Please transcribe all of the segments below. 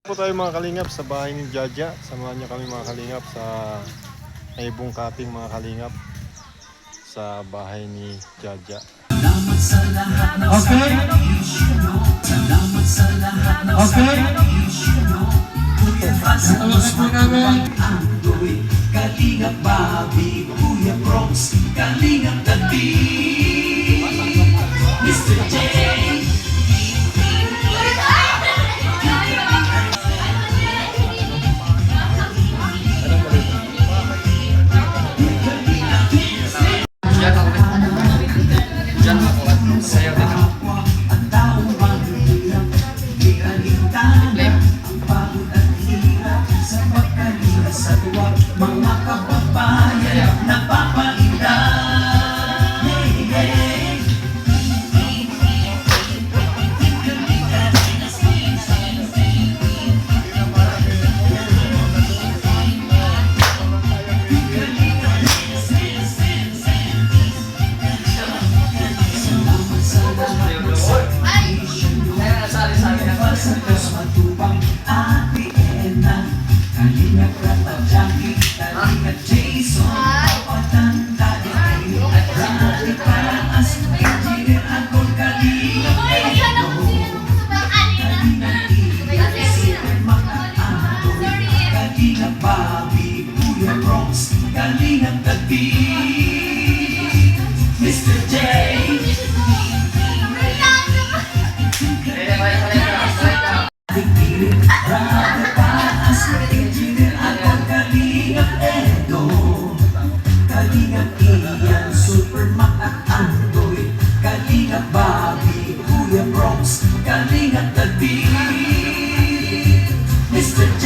Po tayo mga kalingap sa bahay ni Jaja. Samahan niyo kami mga kalingap sa Aibong Kating mga kalingap sa bahay ni Jaja. Salamat sa lahat ng sakripisyo nyo. Salamat sa lahat ng sakripisyo nyo. Kuya Faz, Matubang Andoy, Kalingap Bobby, Kuya Bronx, Kalingap David, Mr. J. Mga kababayan napapainda. Hey, hey. Matubang Ate Ena, Kalingap Rata Jackie, Kalingap Jason, Kapatanda Edi, Rati Paraas, Engineer Agol, Kalingap Edo, Kalingap Iya, Super Mga Andoy, Kalingap Bobby, Kuya Bronx, Kalingap David, Mr. J. Rati Paraas, Engineer Agol, Kalingap Edo, Kalingap Iyan, Super Mga Andoy, Kalingap Bobby, Kuya Bronx, Kalingap David, Mr. J.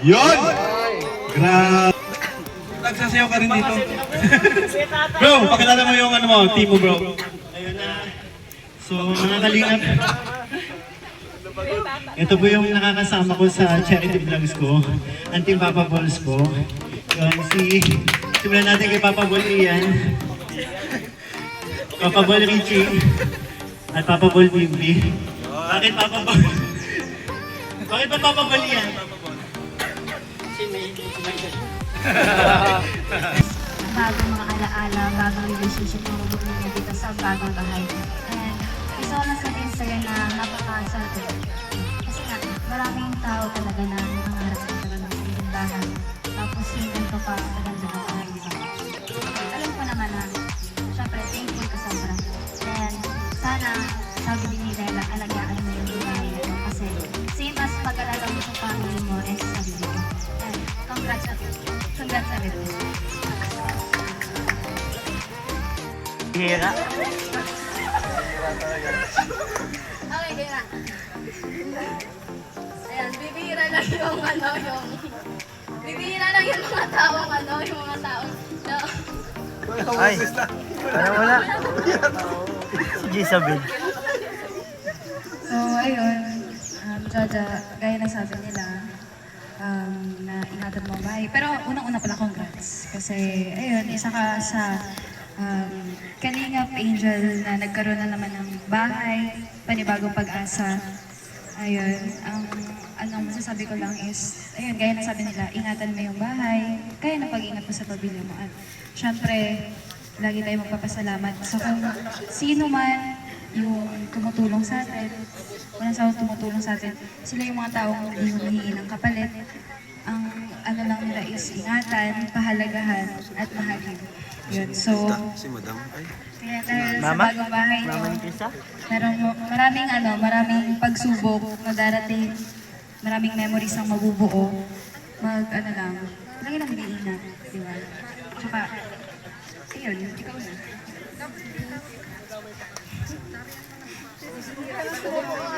Yun! Grabe! Nagsasayaw ka rin dito. Bro, pakilala mo yung ano mo, team mo bro. Ayun na. So, mga kalingap. Ito po yung nakakasama ko sa charity vlogs ko. Ang team Papa Balls ko. Yun, simulan natin kay Papa Ball Ian. Papa Ball Richie. At Papa Ball Bimbi. Bakit Papa Ball? Bakit ba Papa Ball Ian? Bagong mga alaala, bagong relationship na mabubuo niya dito sa bagong bahay. And gusto ko lang sabihin sa'yo na napakasarap. Kasi nga, maraming tao talaga na nangangarap sa talaga ng isang bahay. Tapos yung ganito pa sa ganda ng bahay nila. Alam ko naman na, syempre, thankful ka sobra. And sana, sabi din ni Dela, alagaan mo yung bahay nito. Kasi same as pag-alaga mo sa family mo and sa sarili mo. And congrats sa everything. Hira. Okay, kaya na. Ayan, bibihira lang yung bibihira lang yung mga taong yung mga taong, Ay, parang wala. Si Gisabel. So, ayun, Jaja, gaya na sabi nila, na ingatan mo ang bahay. Pero unang-una pala, congrats. Kasi, ayun, isa ka sa Kalingap Angel na nagkaroon na naman ng bahay, panibagong pag-asa. Ayun, ang masasabi ko lang is, ayun, gaya na sabi nila, ingatan mo yung bahay, kaya na pag-ingat mo sa pamilya mo. At syempre, lagi tayo magpapasalamat sa kung sino man yung tumutulong sa atin, walang sawang tumutulong sa atin. Sila yung mga taong hindi humihingi ng kapalit. Ang ano lang nila is ingatan, pahalagahan, at mahalin. Yun, so, kaya dahil sa bagong bahay nyo, maraming pagsubok na darating, maraming memories ang mabubuo, lagi lang mag-iingat, di ba? Tsaka, ayun, ikaw na.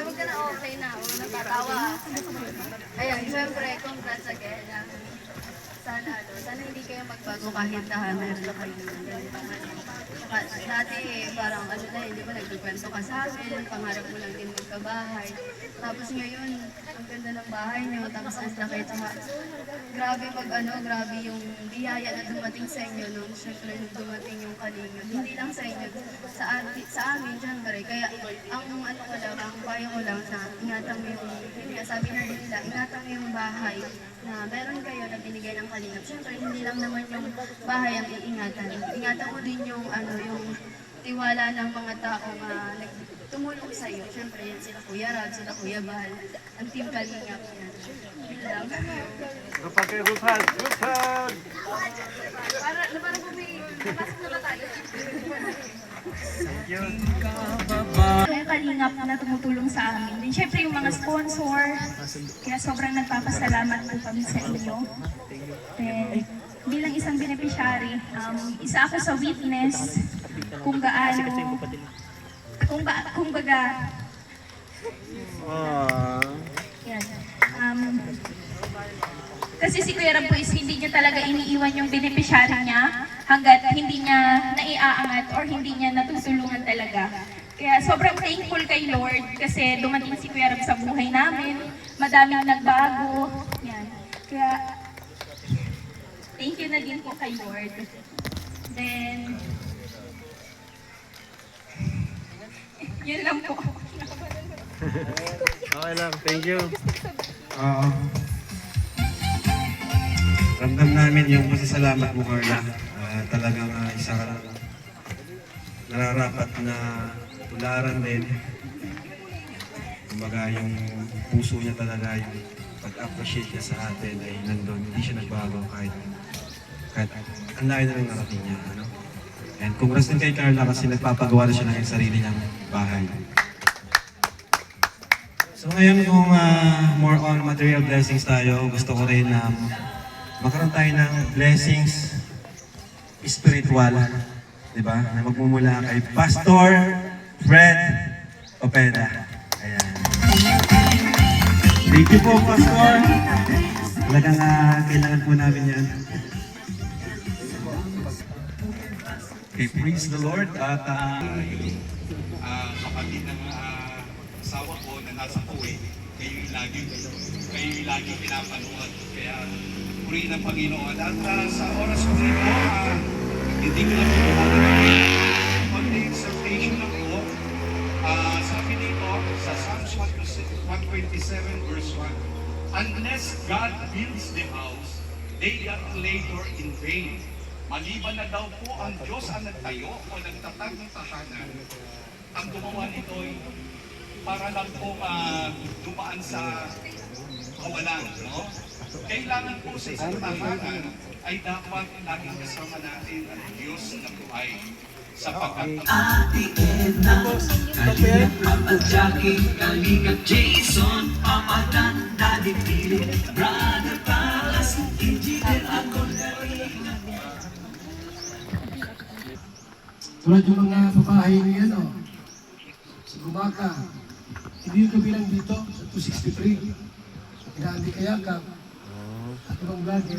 Huwag ka na okay na, nagtatawa. Ayun, syempre, congrats again. Sana hindi kayo magbago kahit meron na kayo ng ganitong dati parang hindi ba nagkikwento ka sa amin, pangarap mo lang din magkabahay. Tapos ngayon, ang ganda ng bahay niyo, tapos ang laki ito. Grabe grabe yung biyaya na dumating sa inyo nung syempre dumating yung Kalingap. Hindi lang sa inyo, sa amin, syempre. Kaya ang payo ko lang na ingatan mo sabi na nila, ingatan mo yung bahay na meron kayo na binigay ng Kalingap. Syempre, hindi lang naman yung bahay ang iingatan. Ingatan mo din yung yung tiwala ng mga taong tumulong sa iyo. Syempre, yan sila Kuya Rab, sila Kuya Bahal, ang team Kalingap yan. Yun lang. Group hug! Para napasok na ba tayo? Thank you. Yung Kalingap na tumutulong sa amin. Then syempre yung mga sponsor, kaya sobrang nagpapasalamat po kami sa inyo. Then, bilang isang beneficiary, isa ako sa witness kung gaano, kung baga, yan. Kasi si Kuya Ram po is hindi niya talaga iniiwan yung beneficiary niya hanggat hindi niya naiaangat or hindi niya natutulungan talaga. Kaya sobrang thankful kay Lord kasi dumating si Kuya Ram sa buhay namin, madaming nagbago. Yan. Kaya thank you na din po kay Lord. Then, yun lang po. Okay lang, thank you. Ramdam namin yung pasasalamat mo, Carla. Talagang isa ka lang nararapat na tularan din. Kumbaga yung puso niya talaga, yung pag-appreciate niya sa atin ay nandun. Hindi siya nagbago kahit ang layo na rin narating niya. Ano? And congrats din kay Carla kasi nagpapagawa na siya ng sarili niyang bahay. So ngayon kung more on material blessings tayo, gusto ko rin magkaroon tayo ng blessings spiritual, di ba? Na magmumula kay Pastor Fred Opeda. Ayan. Thank you po, Pastor. Talagang kailangan po namin yan. Okay, praise the Lord. At kapatid ng asawa ko na nasa Kuwait, kayo yung lagi pinapanood. Kaya puri ng Panginoon. At sa oras ko nito, hindi ko na po mag-exhortation lang po. Sabi nito sa Psalms 127 verse 1, unless God builds the house, they that labor in vain. Maliban na daw po ang Diyos ang nagtayo o nagtatag ng tahanan, ang gumawa nito'y para lang po dumaan sa kawalan. No? Kailangan po sa isang tahanan ay dapat laging kasama natin ang Diyos na buhay. Sapagkat Ate Edna, Kalingap Papa Jackie, Kalingap Jason, Papa Dan, Daddy Philip, Brother Palas, Engineer Akon, Kalingap. Tulad yung mga papahay ni sa Gumaka, hindi yung kabilang dito sa 263. Inaandi kaya ka at ibang vlogger,